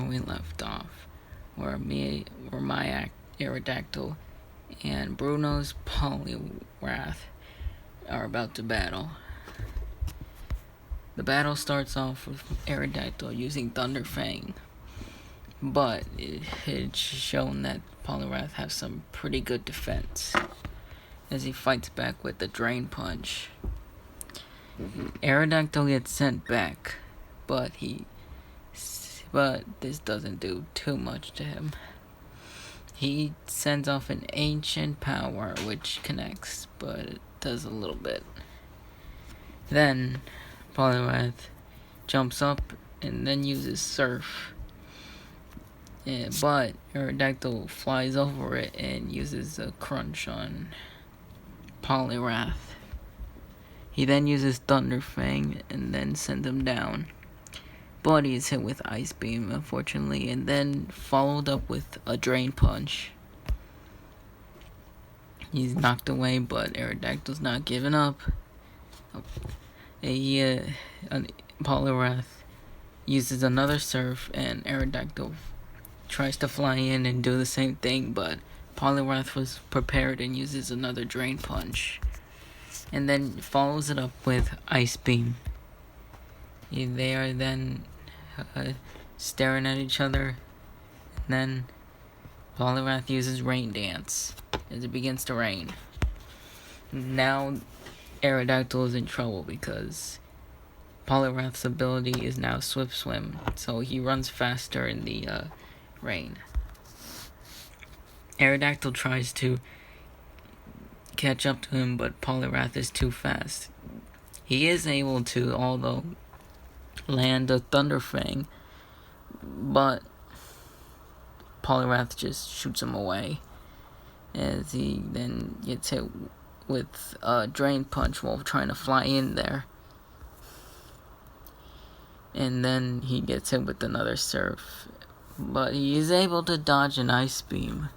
we left off, where my Aerodactyl and Bruno's Poliwrath are about to battle. The battle starts off with Aerodactyl using Thunder Fang, but it's shown that Poliwrath has some pretty good defense, as he fights back with the Drain Punch. Aerodactyl gets sent back, but this doesn't do too much to him. He sends off an Ancient Power, which connects, but it does a little bit. Then Poliwrath jumps up and then uses Surf. But Aerodactyl flies over it and uses a Crunch on Poliwrath. He then uses Thunder Fang and then sends him down. But he is hit with Ice Beam, unfortunately, and then followed up with a Drain Punch. He's knocked away, but Aerodactyl's not giving up. Poliwrath uses another Surf, and Aerodactyl tries to fly in and do the same thing, but Poliwrath was prepared and uses another Drain Punch, and then follows it up with Ice Beam. They are then staring at each other, and then Poliwrath uses Rain Dance as it begins to rain. Now Aerodactyl is in trouble because Poliwrath's ability is now Swift Swim, so he runs faster in the rain. Aerodactyl tries to catch up to him, but Poliwrath is too fast. He is able to, although, land a Thunder Fang, but Poliwrath just shoots him away, as he then gets hit with a Drain Punch while trying to fly in there. And then he gets hit with another Surf, but he is able to dodge an Ice Beam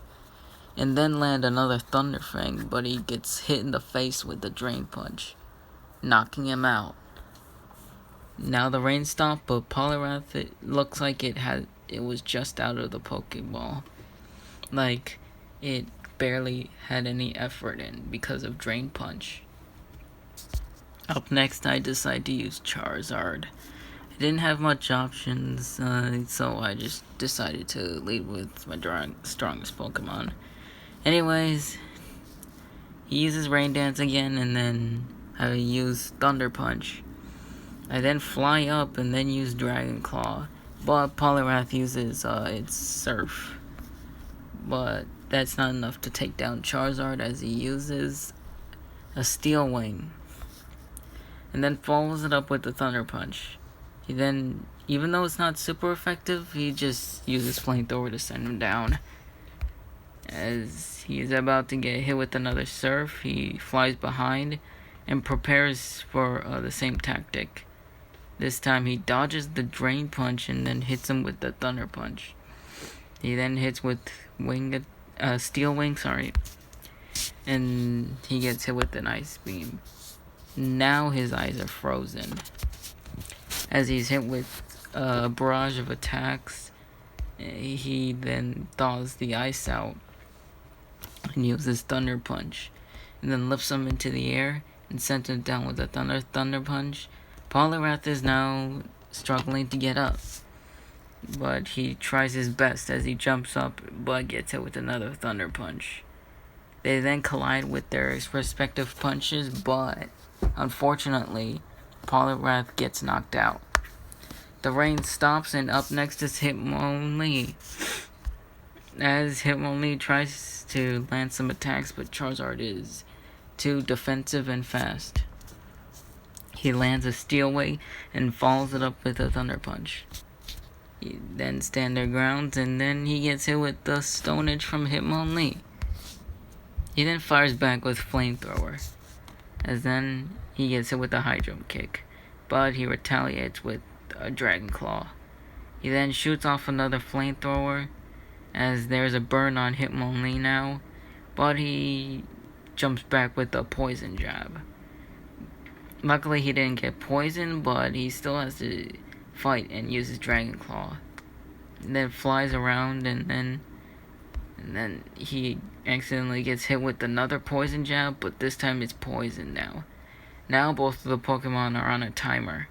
and then land another Thunder Fang, but he gets hit in the face with the Drain Punch, knocking him out. Now the rain stopped, but Poliwrath, it looks like it was just out of the Pokeball. Like, it barely had any effort in because of Drain Punch. Up next, I decide to use Charizard. I didn't have much options, so I just decided to lead with my strongest Pokemon. Anyways, he uses Rain Dance again, and then I use Thunder Punch. I then fly up and then use Dragon Claw, but Poliwrath uses its Surf. But that's not enough to take down Charizard, as he uses a Steel Wing, and then follows it up with the Thunder Punch. He then, even though it's not super effective, he just uses Flamethrower to send him down. As he is about to get hit with another Surf, he flies behind and prepares for the same tactic. This time he dodges the Drain Punch and then hits him with the Thunder Punch. He then hits with Steel Wing, and he gets hit with an Ice Beam. Now his eyes are frozen, as he's hit with a barrage of attacks. He then thaws the ice out and uses Thunder Punch, and then lifts him into the air and sends him down with a Thunder Punch. Poliwrath is now struggling to get up, but he tries his best as he jumps up, but gets hit with another Thunder Punch. They then collide with their respective punches, but unfortunately, Poliwrath gets knocked out. The rain stops, and up next is Hitmonlee. As Hitmonlee tries to land some attacks, but Charizard is too defensive and fast. He lands a Steel Wing and follows it up with a Thunder Punch. He then stands their grounds, and then he gets hit with the Stone Edge from Hitmonlee. He then fires back with Flamethrower, as then he gets hit with a Hydro Kick, but he retaliates with a Dragon Claw. He then shoots off another Flamethrower, as there's a burn on Hitmonlee now, but he jumps back with a Poison Jab. Luckily, he didn't get poisoned, but he still has to fight and use his Dragon Claw. then flies around, and then he accidentally gets hit with another poison jab, but this time it's poison now. Now both of the Pokemon are on a timer,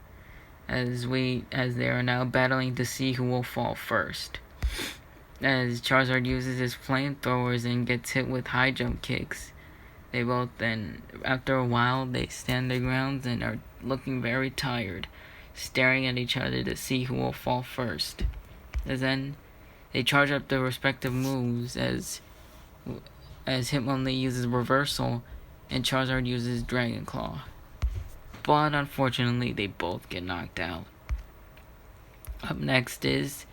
as they are now battling to see who will fall first. As Charizard uses his flamethrowers and gets hit with high jump kicks, they both then, after a while, they stand their grounds and are looking very tired, staring at each other to see who will fall first. As then, they charge up their respective moves as Hitmonlee uses Reversal and Charizard uses Dragon Claw. But unfortunately, they both get knocked out. Up next is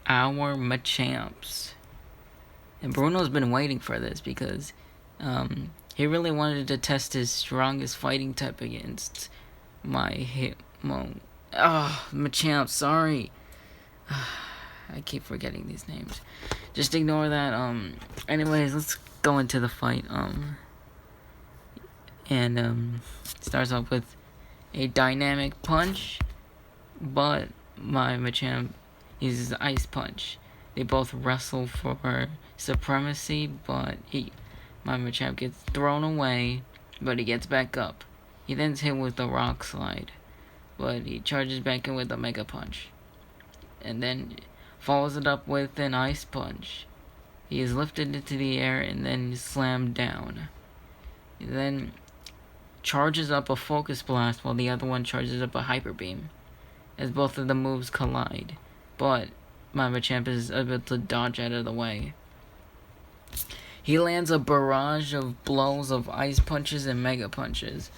our Machamps. And Bruno's been waiting for this because he really wanted to test his strongest fighting type against my Hitmon. Machamp, sorry. I keep forgetting these names. Just ignore that. Anyways, let's go into the fight. Starts off with a dynamic punch, but my Machamp uses Ice Punch. They both wrestle for supremacy, but my Machamp gets thrown away, but he gets back up. He then's hit with a Rock Slide, but he charges back in with a Mega Punch, and then follows it up with an Ice Punch. He is lifted into the air and then slammed down. He then charges up a Focus Blast while the other one charges up a Hyper Beam, as both of the moves collide, but my Machamp is able to dodge out of the way. He lands a barrage of blows of Ice Punches and Mega Punches,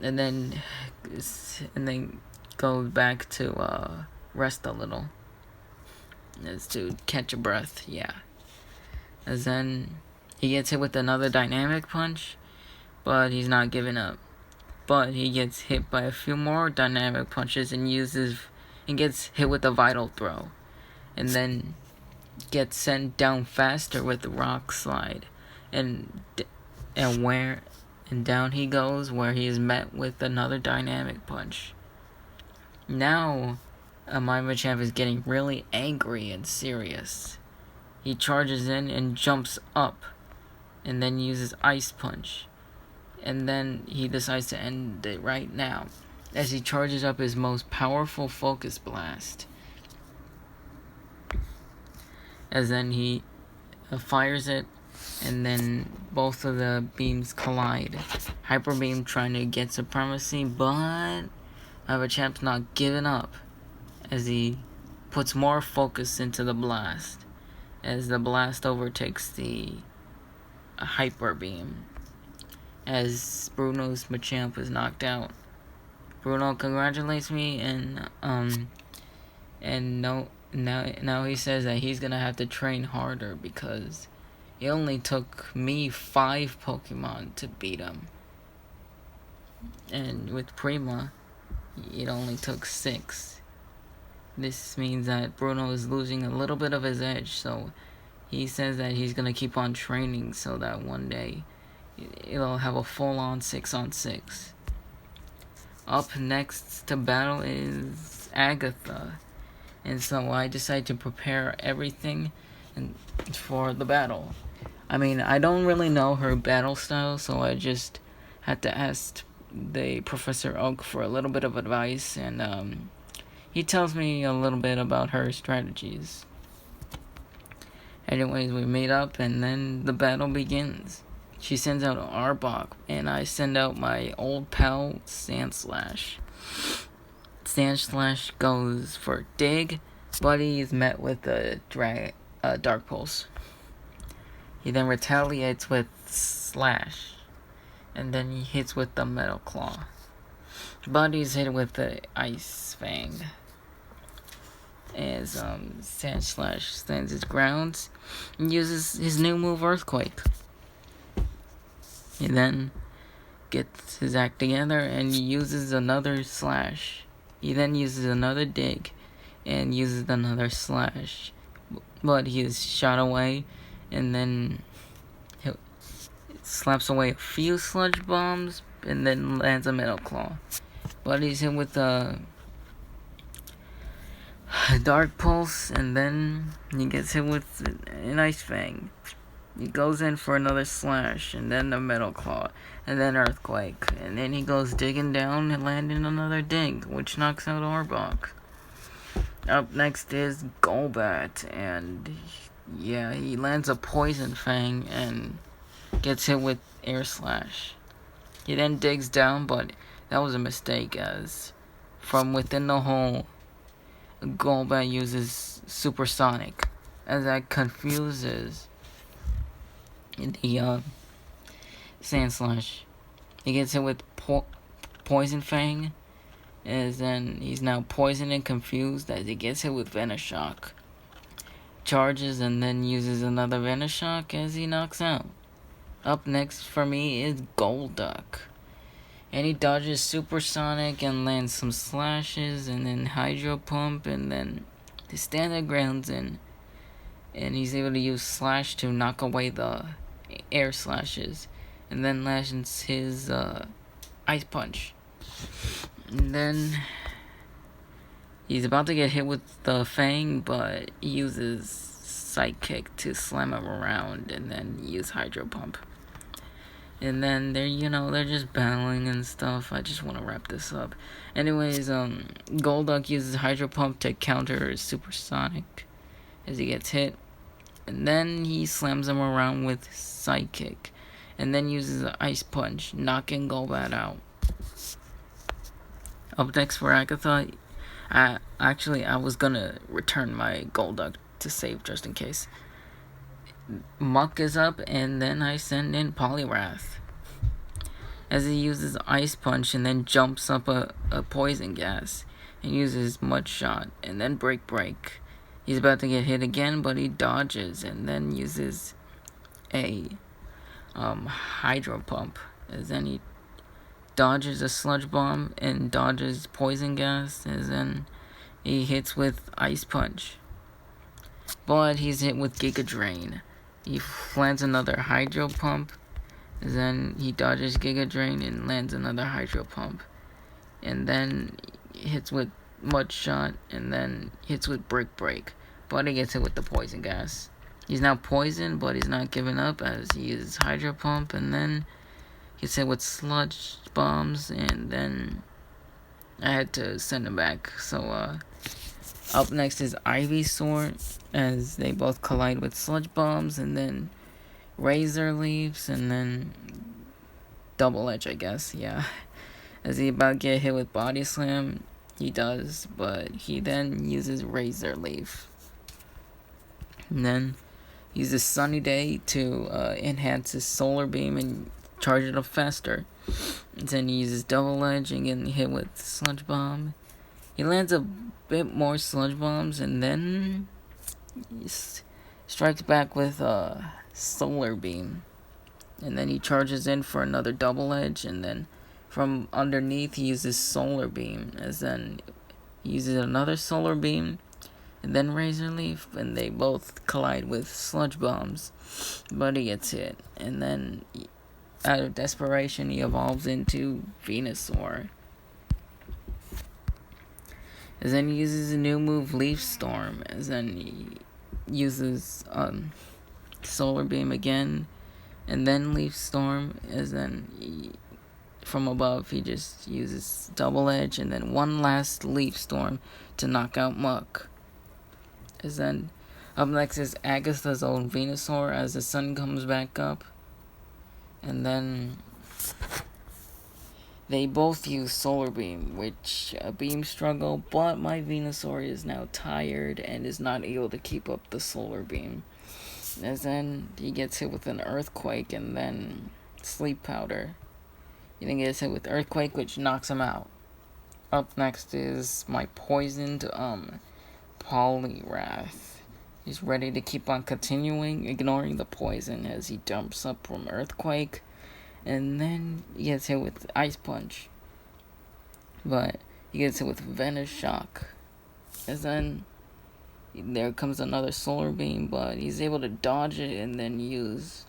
and then goes back to rest a little, as to catch a breath. As then he gets hit with another dynamic punch, but he's not giving up. But he gets hit by a few more dynamic punches and gets hit with a Vital Throw, and then gets sent down faster with the Rock Slide, and down he goes, where he is met with another dynamic punch. Now, my Machamp is getting really angry and serious. He charges in and jumps up, and then uses Ice Punch. And then he decides to end it right now, as he charges up his most powerful Focus Blast. As then he fires it, and then both of the beams collide. Hyper Beam trying to get supremacy, but Machamp's not giving up, as he puts more focus into the blast, as the blast overtakes the Hyper Beam, as Bruno's Machamp is knocked out. Bruno congratulates me, and now he says that he's gonna have to train harder because it only took me 5 Pokemon to beat him, and with Prima, it only took 6. This means that Bruno is losing a little bit of his edge, so he says that he's gonna keep on training so that one day it'll have a full-on 6-on-6. Up next to battle is Agatha, and so I decide to prepare everything for the battle. I mean, I don't really know her battle style, so I just had to ask the Professor Oak for a little bit of advice, and he tells me a little bit about her strategies. Anyways, we meet up, and then the battle begins. She sends out Arbok, and I send out my old pal, Sandslash. Sandslash goes for Dig, but he's met with a Dark Pulse. He then retaliates with Slash, and then he hits with the Metal Claw. But he's hit with the Ice Fang, as Sandslash stands his grounds and uses his new move, Earthquake. He then gets his act together and uses another Slash. He then uses another Dig and uses another Slash, but he is shot away, and then he slaps away a few Sludge Bombs and then lands a Metal Claw. But he's hit with a Dark Pulse, and then he gets hit with an Ice Fang. He goes in for another Slash, and then a Metal Claw, and then Earthquake, and then he goes digging down and landing another Dig, which knocks out Arbok. Up next is Golbat, and yeah, he lands a Poison Fang and gets hit with Air Slash. He then digs down, but that was a mistake, as from within the hole, Golbat uses Supersonic, as that confuses the Sand Slash. He gets hit with Poison Fang, as then he's now poisoned and confused as he gets hit with Venoshock. Charges and then uses another Venoshock as he knocks out. Up next for me is Golduck. And he dodges Supersonic and lands some slashes and then Hydro Pump and then the standard grounds in. And he's able to use Slash to knock away the air slashes. And then lands his Ice Punch. And then he's about to get hit with the Fang, but he uses Psychic to slam him around and then use Hydro Pump. And then they're just battling and stuff. I just want to wrap this up. Anyways, Golduck uses Hydro Pump to counter Supersonic as he gets hit. And then he slams him around with Psychic. And then uses the Ice Punch, knocking Golbat out. Up next for Agatha, I was gonna return my Golduck to save just in case. Muck is up, and then I send in Poliwrath as he uses Ice Punch and then jumps up a Poison Gas and uses Mud Shot and then Break. He's about to get hit again, but he dodges and then uses a Hydro Pump, as then he dodges a Sludge Bomb and dodges Poison Gas, as then he hits with Ice Punch, but he's hit with Giga Drain. He lands another Hydro Pump, then he dodges Giga Drain and lands another Hydro Pump, and then hits with Mud Shot, and then hits with Break, but he gets hit with the Poison Gas. He's now poisoned, but he's not giving up as he uses Hydro Pump, and then gets hit with Sludge Bombs, and then I had to send him back. So, up next is Ivysaur, as they both collide with Sludge Bombs, and then Razor Leaves, and then Double Edge, I guess, yeah. As he about to get hit with Body Slam, he does, but he then uses Razor Leaf. And then uses Sunny Day to enhance his Solar Beam and charge it up faster. And then he uses Double Edge and getting hit with Sludge Bomb. He lands a bit more Sludge Bombs, and then he strikes back with Solar Beam. And then he charges in for another Double Edge, and then from underneath he uses Solar Beam, as then he uses another Solar Beam, and then Razor Leaf, and they both collide with Sludge Bombs, but he gets hit, and then out of desperation he evolves into Venusaur. As then he uses a new move, Leaf Storm, as then he uses Solar Beam again, and then Leaf Storm, as then from above he just uses Double Edge, and then one last Leaf Storm to knock out Muck. As then up next is Agatha's own Venusaur as the sun comes back up, and then they both use Solar Beam, which a beam struggle, but my Venusaur is now tired and is not able to keep up the Solar Beam. As then he gets hit with an Earthquake and then Sleep Powder. He then gets hit with Earthquake, which knocks him out. Up next is my poisoned Poliwrath. He's ready to keep on continuing, ignoring the poison as he jumps up from Earthquake, and then he gets hit with Ice Punch. But he gets hit with Venoshock. As then there comes another Solar Beam, but he's able to dodge it and then use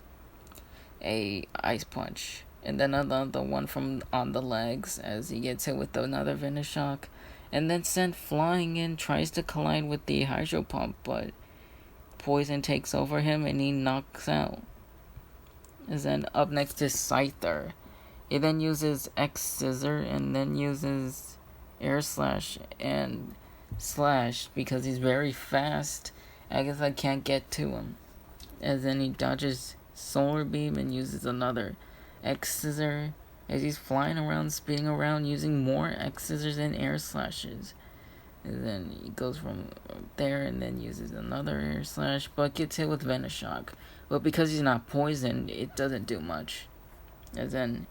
a Ice Punch. And then another one from on the legs as he gets hit with another Venoshock. and then sent flying in, tries to collide with the hydro pump, but poison takes over him and he knocks out. And then up next is Scyther. He then uses X Scissor and then uses Air Slash and Slash because he's very fast. Agatha can't get to him. And then he dodges Solar Beam and uses another X Scissor as he's flying around, spinning around, using more X Scissors and Air Slashes. And then he goes from there and then uses another Air Slash, but gets hit with Venoshock. But because he's not poisoned, it doesn't do much. And then,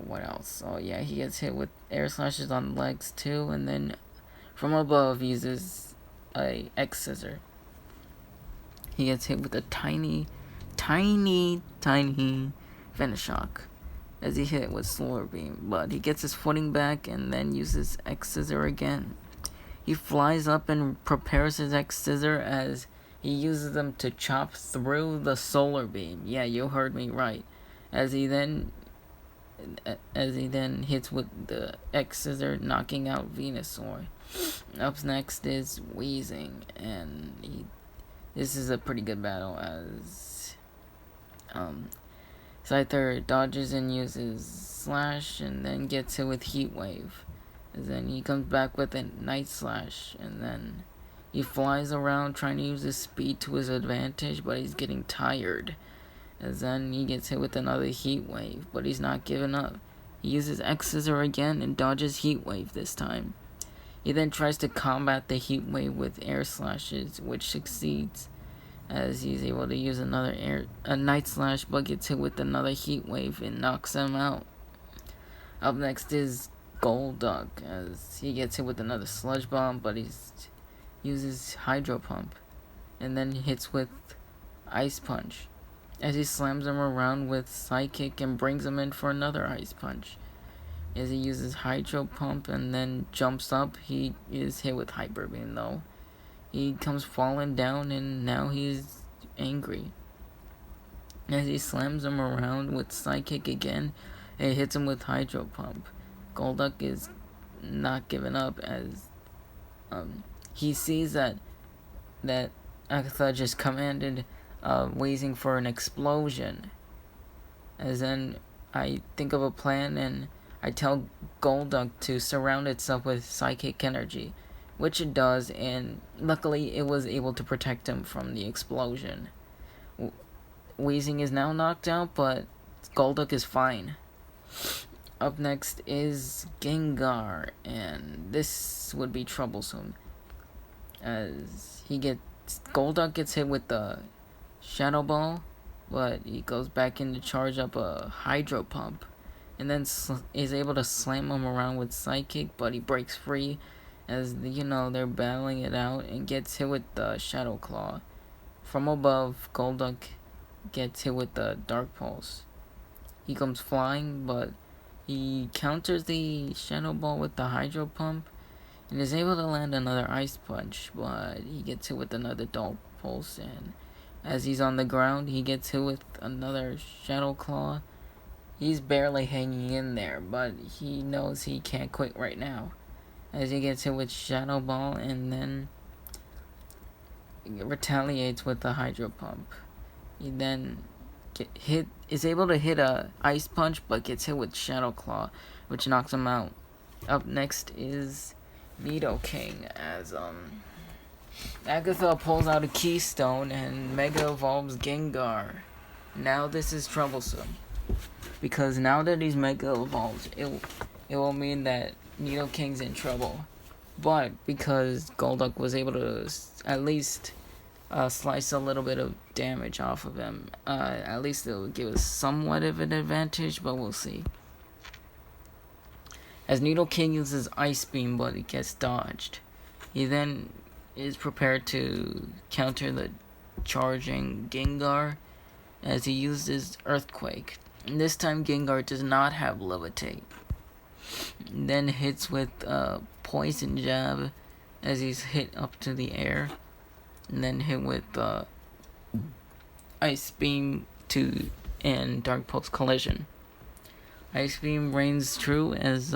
what else? Oh yeah, he gets hit with Air Slashes on the legs too, and then from above uses a X Scissor. He gets hit with a tiny Venoshock as he hit with Solar Beam, but he gets his footing back and then uses X Scissor again. He flies up and prepares his X Scissor as he uses them to chop through the Solar Beam. Yeah, you heard me right. As he then hits with the X Scissor, knocking out Venusaur. Up next is Wheezing, and this is a pretty good battle as Scyther dodges and uses Slash and then gets hit with Heat Wave. And then he comes back with a Night Slash, and then he flies around trying to use his speed to his advantage, but he's getting tired. And then he gets hit with another Heat Wave, but he's not giving up. He uses X Scissor again and dodges Heat Wave this time. He then tries to combat the Heat Wave with Air Slashes, which succeeds, as he's able to use a Night Slash, but gets hit with another Heat Wave and knocks him out. Up next is Golduck, as he gets hit with another Sludge Bomb, but he uses Hydro Pump, and then hits with Ice Punch, as he slams him around with Psychic and brings him in for another Ice Punch. As he uses Hydro Pump and then jumps up, he is hit with Hyper Beam though. He comes falling down and now he's angry. As he slams him around with Psychic again, it hits him with Hydro Pump. Golduck is not giving up as he sees that Agatha just commanded Wheezing for an explosion. As then I think of a plan and I tell Golduck to surround itself with psychic energy, which it does, and luckily it was able to protect him from the explosion. Wheezing is now knocked out, but Golduck is fine. Up next is Gengar, and this would be troublesome, as Golduck gets hit with the Shadow Ball, but he goes back in to charge up a Hydro Pump, and then is able to slam him around with Psychic, but he breaks free as they're battling it out and gets hit with the Shadow Claw. From above, Golduck gets hit with the Dark Pulse. He comes flying, but he counters the Shadow Ball with the Hydro Pump and is able to land another Ice Punch, but he gets hit with another Dark Pulse, and as he's on the ground, he gets hit with another Shadow Claw. He's barely hanging in there, but he knows he can't quit right now, as he gets hit with Shadow Ball and then retaliates with the Hydro Pump. He then is able to hit a Ice Punch, but gets hit with Shadow Claw, which knocks him out. Up next is Nidoking, as Agatha pulls out a Keystone and Mega Evolves Gengar. Now this is troublesome, because now that he's Mega Evolved, it will mean that Nidoking's in trouble. But because Golduck was able to at least slice a little bit of damage off of him, at least it'll give us somewhat of an advantage, but we'll see. As Nidoking uses Ice Beam, but it gets dodged. He then is prepared to counter the charging Gengar as he uses Earthquake. And this time Gengar does not have Levitate. Then hits with Poison Jab as he's hit up to the air. And then hit with Ice Beam and Dark Pulse Collision. Ice Beam reigns true as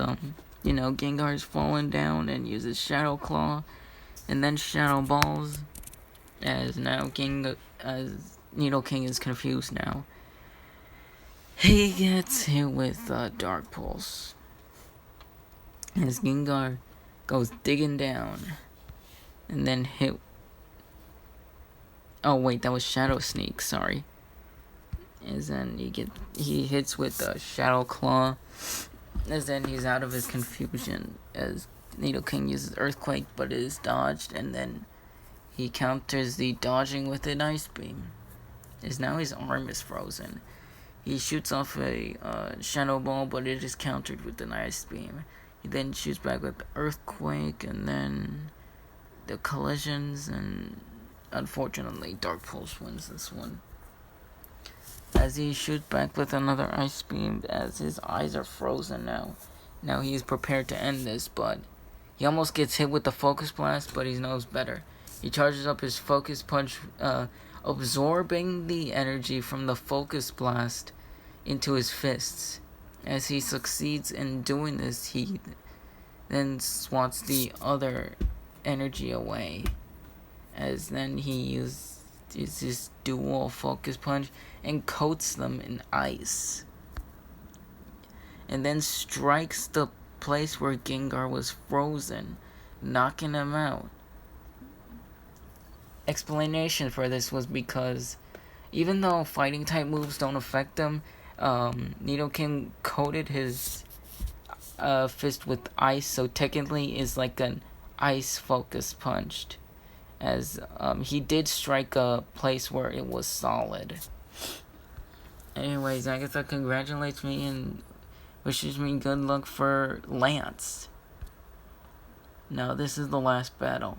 Gengar's falling down and uses Shadow Claw and then Shadow Balls. As Nidoking is confused now. He gets hit with Dark Pulse. As Gengar goes digging down and then hit. Oh wait, that was Shadow Sneak. Sorry. As then he hits with Shadow Claw. As then he's out of his confusion. As Nidoking uses Earthquake, but it is dodged, and then he counters the dodging with an Ice Beam. As now his arm is frozen. He shoots off a Shadow Ball, but it is countered with an Ice Beam. He then shoots back with Earthquake, and then the collisions, and unfortunately Dark Pulse wins this one. As he shoots back with another Ice Beam, as his eyes are frozen now. Now he's prepared to end this, but he almost gets hit with the Focus Blast, but he knows better. He charges up his Focus Punch, absorbing the energy from the Focus Blast into his fists. As he succeeds in doing this, he then swats the other energy away. As then he uses his dual Focus Punch and coats them in ice. And then strikes the place where Gengar was frozen, knocking him out. Explanation for this was because even though fighting type moves don't affect him, Nidoking coated his fist with ice, so technically is like an ice Focus Punched. As he did strike a place where it was solid. Anyways, Agatha congratulates me and wishes me good luck for Lance. Now this is the last battle.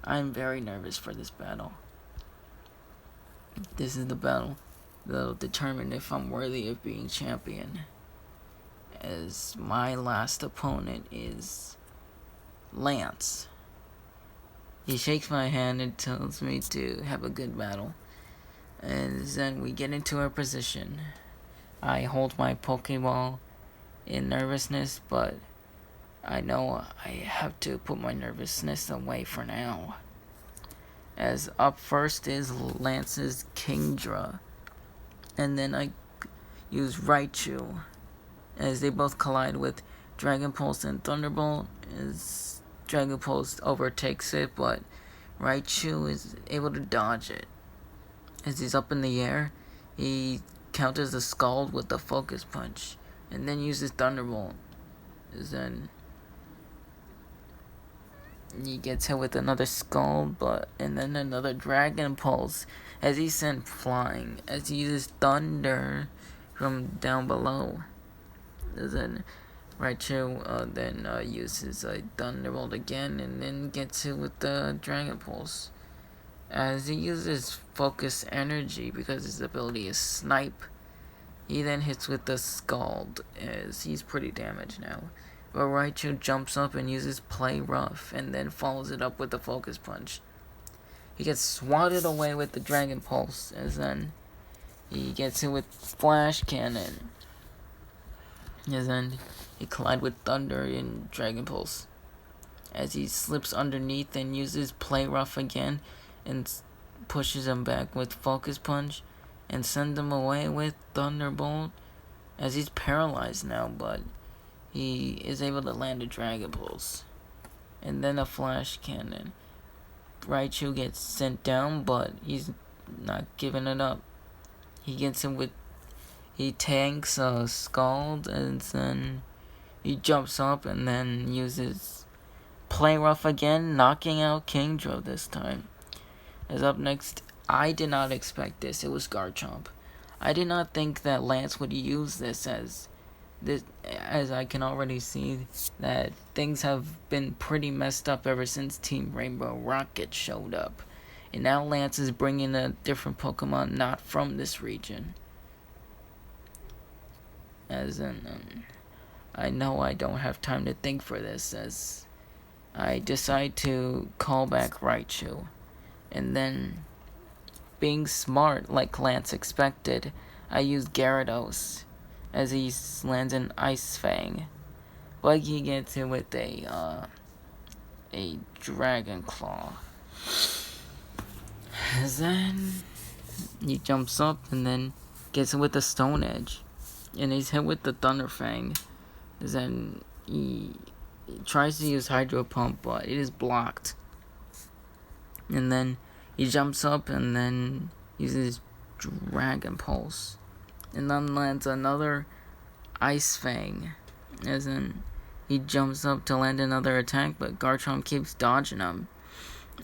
I'm very nervous for this battle. This is the battle that'll determine if I'm worthy of being champion. As my last opponent is Lance. He shakes my hand and tells me to have a good battle. And then we get into our position. I hold my Pokeball in nervousness, but I know I have to put my nervousness away for now. As up first is Lance's Kingdra. And then I use Raichu. As they both collide with Dragon Pulse and Thunderbolt. As Dragon Pulse overtakes it, but Raichu is able to dodge it. As he's up in the air, he counters the Scald with the Focus Punch, and then uses Thunderbolt. Then he gets hit with another Scald, and then another Dragon Pulse, as he's sent flying, as he uses Thunder from down below. Then Raichu then uses a Thunderbolt again, and then gets hit with the Dragon Pulse. As he uses Focus Energy because his ability is Snipe, he then hits with the Scald, as he's pretty damaged now. But Raichu jumps up and uses Play Rough, and then follows it up with the Focus Punch. He gets swatted away with the Dragon Pulse, as then he gets hit with Flash Cannon. As then he collides with Thunder in Dragon Pulse. As he slips underneath and uses Play Rough again, and pushes him back with Focus Punch, and sends him away with Thunderbolt, as he's paralyzed now, but he is able to land a Dragon Pulse. And then a Flash Cannon. Raichu gets sent down, but he's not giving it up. He tanks a Scald, and then he jumps up and then uses Play Rough again, knocking out Kingdra this time. As up next, I did not expect this. It was Garchomp. I did not think that Lance would use this, as I can already see that things have been pretty messed up ever since Team Rainbow Rocket showed up. And now Lance is bringing a different Pokemon not from this region. As in, I know I don't have time to think for this, as I decide to call back Raichu. And then, being smart like Lance expected, I use Gyarados, as he lands an Ice Fang. but he gets hit with a dragon claw. And then he jumps up and then gets hit with the stone edge, and he's hit with the thunder fang. And then he tries to use hydro pump, but it is blocked. And then he jumps up and then uses dragon pulse, and then lands another ice fang. As in, he jumps up to land another attack, but Garchomp keeps dodging him.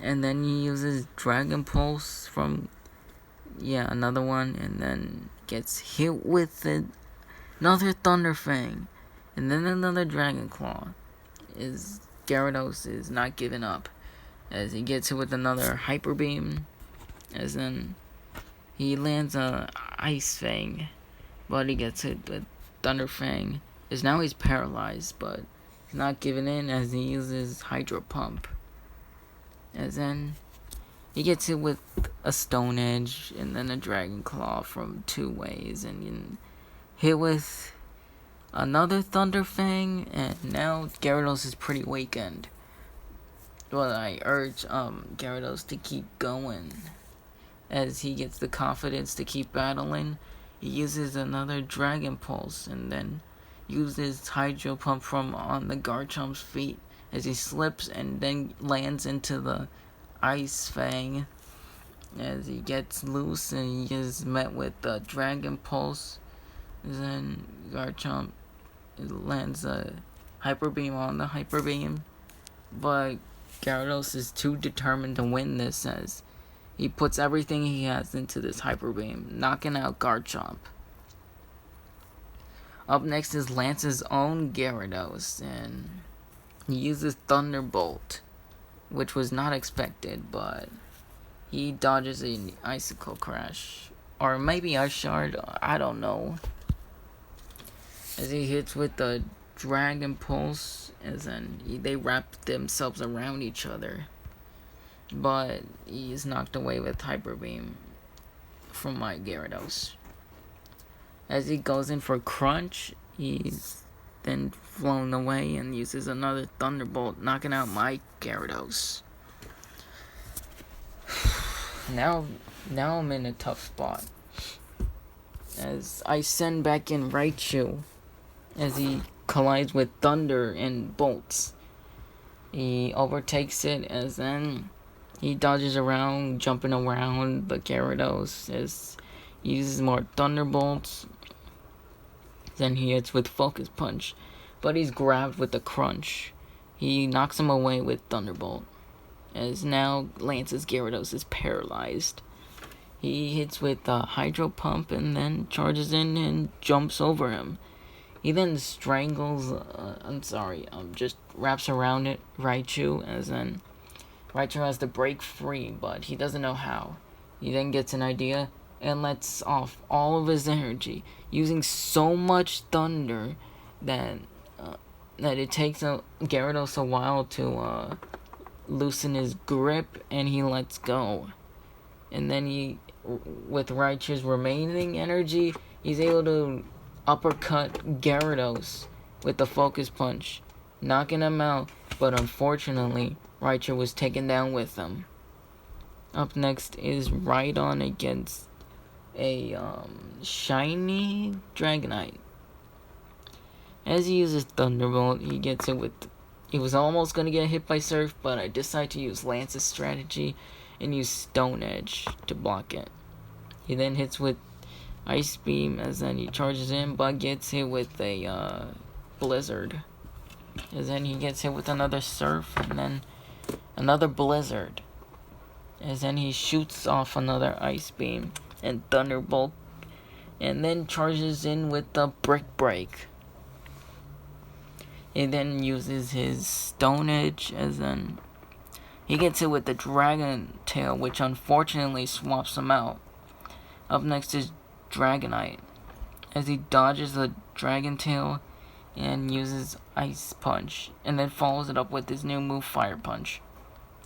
And then he uses dragon pulse from another one, and then gets hit with another thunder fang, and then another dragon claw. Gyarados is not giving up, as he gets hit with another hyper beam, as then he lands a ice fang, but he gets hit with thunder fang, as now he's paralyzed, but he's not giving in as he uses hydro pump. As then he gets hit with a stone edge and then a dragon claw from two ways, and hit with another thunder fang, and now Gyarados is pretty weakened. But I urge Gyarados to keep going, as he gets the confidence to keep battling. He uses another dragon pulse and then uses hydro pump from on the Garchomp's feet, as he slips and then lands into the ice fang, as he gets loose and he is met with the dragon pulse. And then Garchomp lands a hyper beam on the hyper beam, but Gyarados is too determined to win this, as he puts everything he has into this hyper beam, knocking out Garchomp. Up next is Lance's own Gyarados, and he uses Thunderbolt, which was not expected, but he dodges an Icicle Crash, or maybe Ice Shard, I don't know, as he hits with the Dragon Pulse, as then they wrap themselves around each other, but he is knocked away with Hyper Beam from my Gyarados. As he goes in for Crunch, he's then flown away and uses another Thunderbolt, knocking out my Gyarados. Now I'm in a tough spot, as I send back in Raichu, as he collides with Thunder and Bolts. He overtakes it, as then he dodges around, jumping around the Gyarados, as he uses more Thunderbolts. Then he hits with Focus Punch, but he's grabbed with the Crunch. He knocks him away with Thunderbolt, as now Lance's Gyarados is paralyzed. He hits with the Hydro Pump and then charges in and jumps over him. He then strangles, just wraps around it, Raichu, as then Raichu has to break free, but he doesn't know how. He then gets an idea and lets off all of his energy, using so much thunder that it takes Gyarados a while to loosen his grip, and he lets go. And then he, with Raichu's remaining energy, he's able to uppercut Gyarados with the Focus Punch, knocking him out, but unfortunately, Raichu was taken down with him. Up next is Rhydon against a shiny Dragonite. As he uses Thunderbolt, he gets hit with... He was almost going to get hit by Surf, but I decide to use Lance's strategy and use Stone Edge to block it. He then hits with Ice Beam, as then he charges in, but gets hit with a Blizzard. As then he gets hit with another Surf, and then another Blizzard. As then he shoots off another Ice Beam and Thunderbolt, and then charges in with the Brick Break. He then uses his Stone Edge, as then he gets hit with the Dragon Tail, which unfortunately swaps him out. Up next is Dragonite, as he dodges the Dragon Tail and uses Ice Punch, and then follows it up with his new move, Fire Punch.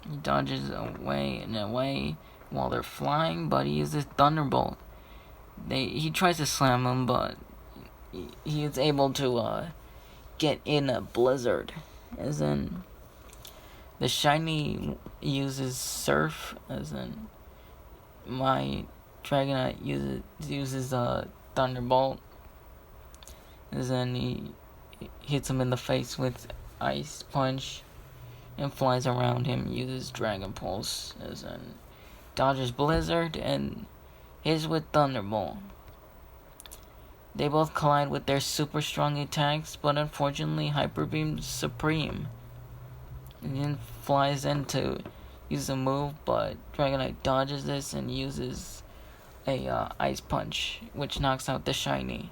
He dodges away and away while they're flying, but he uses Thunderbolt. He tries to slam him, but he is able to get in a blizzard. As in, the shiny uses surf. As in, my Dragonite uses a thunderbolt. As in, he hits him in the face with ice punch and flies around him, uses Dragon Pulse, as in dodges Blizzard and hits with Thunderbolt. They both collide with their super strong attacks, but unfortunately Hyper Beam's supreme. And then flies in to use a move, but Dragonite dodges this and uses a Ice Punch, which knocks out the shiny.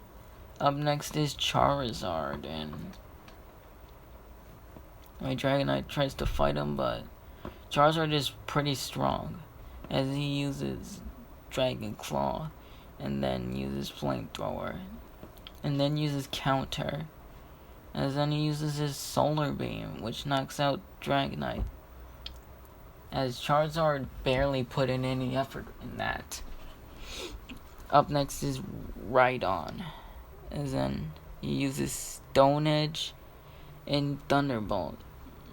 Up next is Charizard, and my Dragonite tries to fight him, but Charizard is pretty strong, as he uses Dragon Claw, and then uses Flamethrower, and then uses Counter, as then he uses his Solar Beam, which knocks out Dragonite, as Charizard barely put in any effort in that. Up next is Rhydon, as then he uses Stone Edge and Thunderbolt,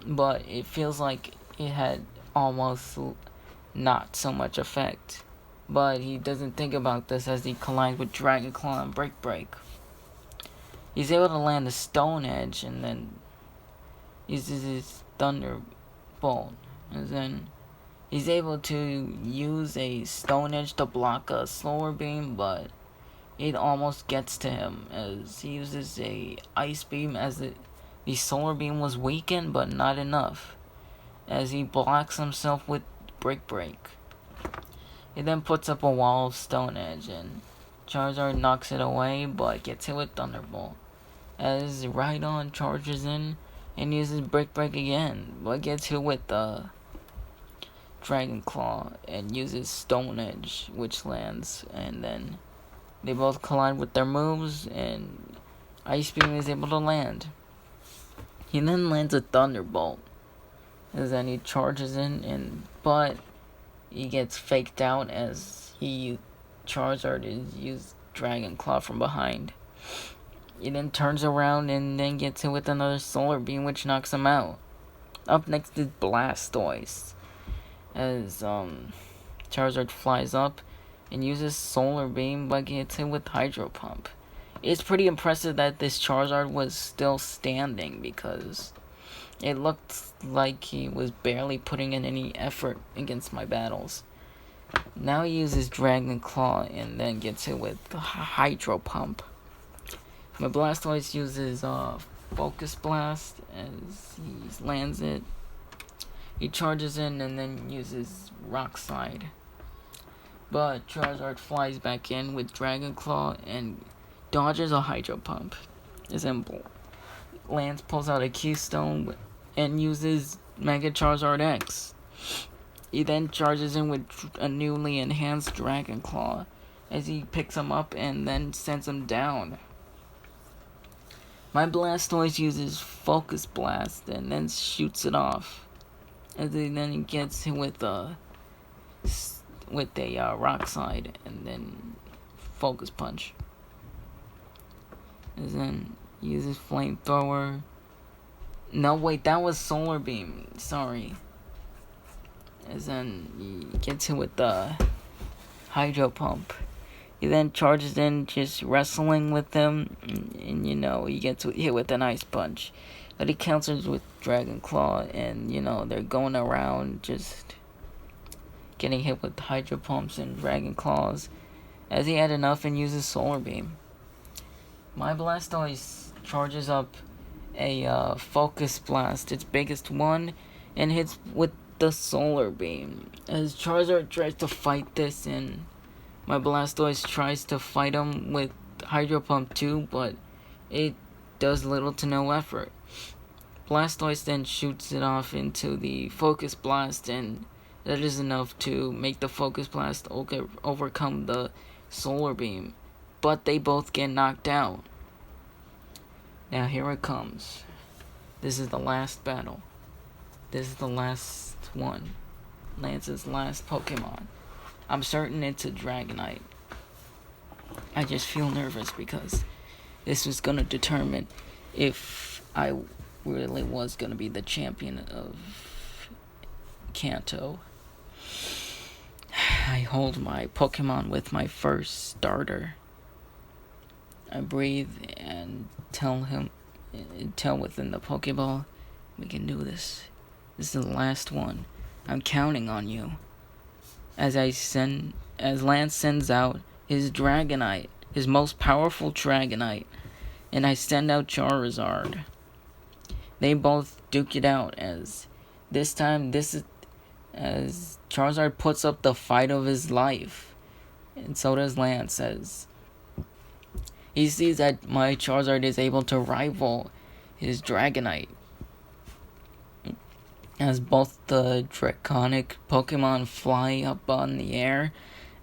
but it feels like it had almost not so much effect. But he doesn't think about this as he collides with Dragon Claw and Break. He's able to land a Stone Edge and then uses his Thunderbolt, and then he's able to use a Stone Edge to block a Solar Beam, but it almost gets to him as he uses a Ice Beam as the Solar Beam was weakened, but not enough, as he blocks himself with Break. He then puts up a wall of Stone Edge, and Charizard knocks it away, but gets hit with Thunderbolt, as Rhydon charges in and uses Break again, but gets hit with the Dragon Claw and uses Stone Edge, which lands, and then they both collide with their moves, and Ice Beam is able to land. He then lands a Thunderbolt, as then he charges in, but he gets faked out as Charizard is used Dragon Claw from behind. He then turns around and then gets hit with another Solar Beam, which knocks him out. Up next is Blastoise, as Charizard flies up and uses Solar Beam, but gets hit with Hydro Pump. It's pretty impressive that this Charizard was still standing, because it looked like he was barely putting in any effort against my battles. Now he uses Dragon Claw and then gets hit with Hydro Pump. My Blastoise uses Focus Blast as he lands it. He charges in and then uses Rock Slide. But Charizard flies back in with Dragon Claw and dodges a Hydro Pump. As then Lance pulls out a Keystone and uses Mega Charizard X. He then charges in with a newly enhanced Dragon Claw as he picks him up and then sends him down. My Blastoise uses Focus Blast and then shoots it off, as he then gets hit with a Rock Slide and then Focus Punch. And then uses Flamethrower. No, wait, that was Solar Beam. Sorry. As then he gets hit with the Hydro Pump. He then charges in, just wrestling with him, and he gets hit with an Ice Punch. But he counters with Dragon Claw, and they're going around just getting hit with Hydro Pumps and Dragon Claws, as he had enough and uses Solar Beam. My Blastoise charges up a Focus Blast, its biggest one, and hits with the Solar Beam. As Charizard tries to fight this, and my Blastoise tries to fight him with Hydro Pump too, but it does little to no effort. Blastoise then shoots it off into the Focus Blast, and that is enough to make the Focus Blast overcome the Solar Beam, but they both get knocked out. Now here it comes. This is the last battle. This is the last one. Lance's last Pokemon. I'm certain it's a Dragonite. I just feel nervous because this was gonna determine if I really was gonna be the champion of Kanto. I hold my Pokemon with my first starter. I breathe and tell within the Pokeball, we can do this. This is the last one. I'm counting on you. As Lance sends out his Dragonite, his most powerful Dragonite, and I send out Charizard. They both duke it out as Charizard puts up the fight of his life. And so does Lance, as he sees that my Charizard is able to rival his Dragonite. As both the draconic Pokemon fly up on the air,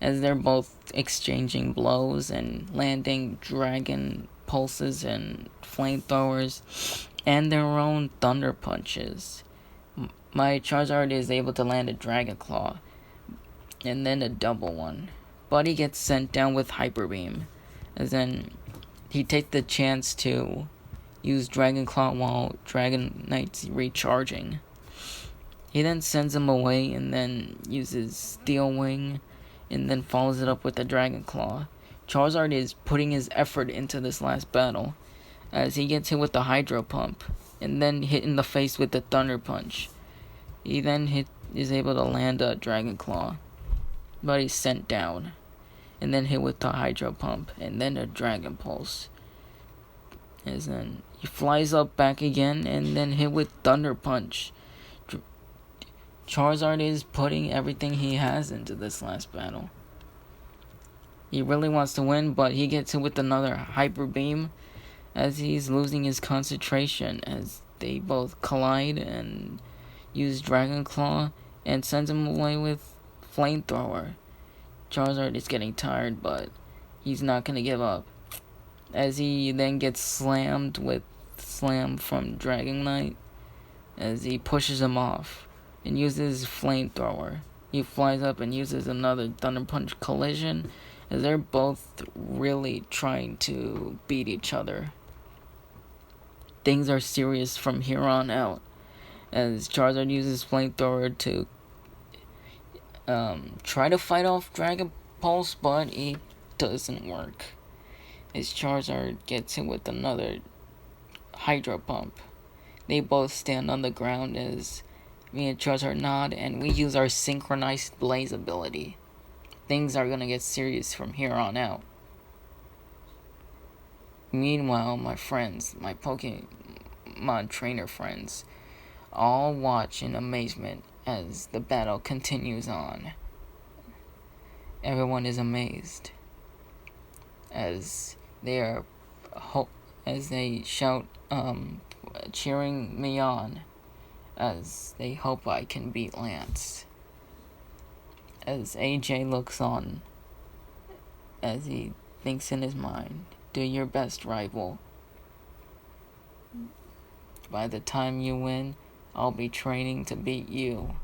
as they're both exchanging blows and landing dragon pulses and flamethrowers and their own thunder punches. My Charizard is able to land a Dragon Claw and then a double one, but he gets sent down with Hyper Beam, as then he takes the chance to use Dragon Claw while Dragonite's recharging. He then sends him away and then uses Steel Wing and then follows it up with a Dragon Claw. Charizard is putting his effort into this last battle as he gets hit with the Hydro Pump and then hit in the face with the Thunder Punch. He then is able to land a Dragon Claw, but he's sent down and then hit with the Hydro Pump and then a Dragon Pulse. As then he flies up back again and then hit with Thunder Punch. Charizard is putting everything he has into this last battle. He really wants to win, but he gets hit with another Hyper Beam as he's losing his concentration as they both collide and use Dragon Claw and sends him away with Flamethrower. Charizard is getting tired, but he's not going to give up, as he then gets slammed with Slam from Dragonite as he pushes him off and uses Flamethrower. He flies up and uses another Thunder Punch collision, as they're both really trying to beat each other. Things are serious from here on out, as Charizard uses Flamethrower to try to fight off Dragon Pulse, but it doesn't work, as Charizard gets hit with another Hydro Pump. They both stand on the ground as me and Charizard nod, and we use our Synchronized Blaze ability. Things are gonna get serious from here on out. Meanwhile, my friends, my Pokemon trainer friends, all watch in amazement as the battle continues on. Everyone is amazed as they shout, cheering me on, as they hope I can beat Lance. As AJ looks on, as he thinks in his mind, do your best, rival. By the time you win, I'll be training to beat you.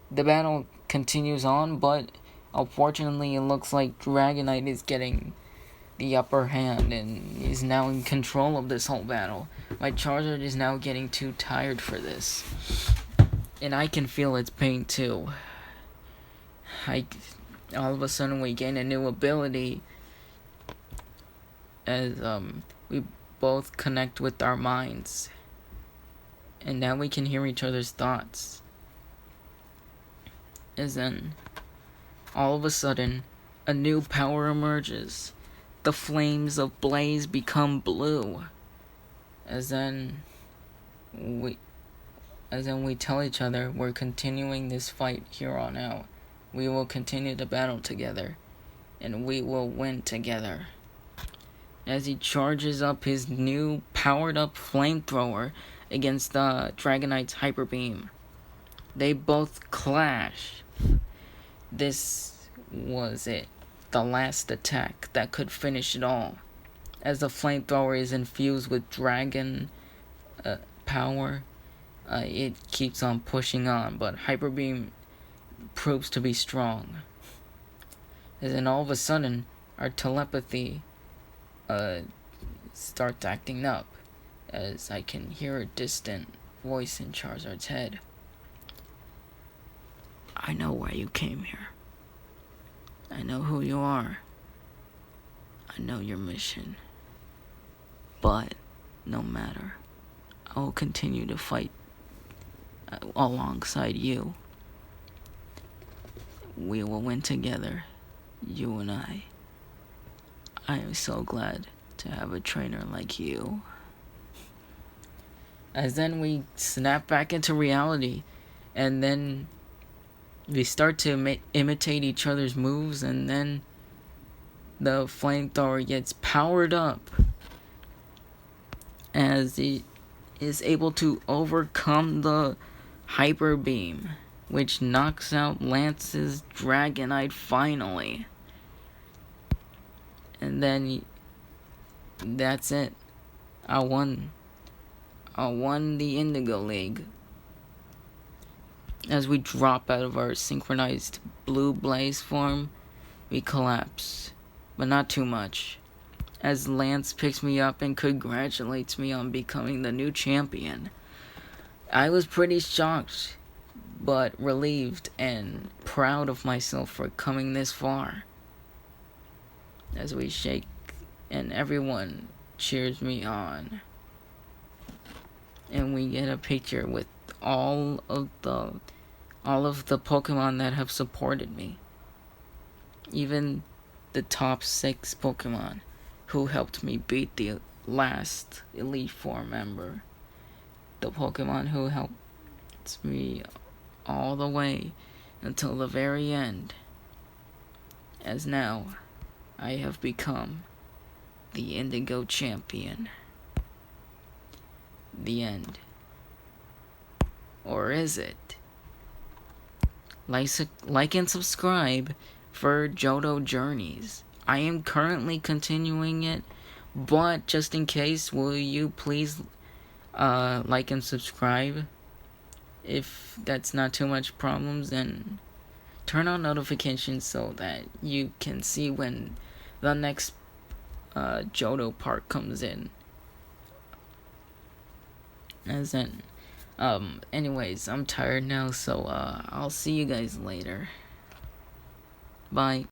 The battle continues on, but unfortunately it looks like Dragonite is getting the upper hand and is now in control of this whole battle. My Charizard is now getting too tired for this, and I can feel its pain too. All of a sudden we gain a new ability as we both connect with our minds, and now we can hear each other's thoughts. As then all of a sudden a new power emerges. The flames of Blaze become blue. As then we tell each other we're continuing this fight here on out. We will continue the battle together, and we will win together. As he charges up his new powered up flamethrower against Dragonite's Hyper Beam, they both clash. This was it. The last attack that could finish it all, as the flamethrower is infused with dragon power. It keeps on pushing on, but Hyper Beam proves to be strong. And then all of a sudden, our telepathy starts acting up, as I can hear a distant voice in Charizard's head. I know why you came here. I know who you are. I know your mission. But, no matter, I will continue to fight alongside you. We will win together, you and I. I am so glad to have a trainer like you. As then we snap back into reality, and then we start to imitate each other's moves, and then the flamethrower gets powered up as it is able to overcome the hyper beam, which knocks out Lance's Dragonite finally. And then that's it. I won the Indigo League. As we drop out of our synchronized blue blaze form, we collapse, but not too much, as Lance picks me up and congratulates me on becoming the new champion. I was pretty shocked, but relieved and proud of myself for coming this far. As we shake and everyone cheers me on. And we get a picture with all of the Pokemon that have supported me. Even the top 6 Pokemon who helped me beat the last Elite Four member. The Pokemon who helped me all the way until the very end. As now, I have become the Indigo Champion. The end. Or is it? Like and subscribe for Johto Journeys. I am currently continuing it, but just in case, will you please like and subscribe? If that's not too much problems, then turn on notifications so that you can see when the next Johto part comes in. As in, anyways, I'm tired now, so I'll see you guys later. Bye.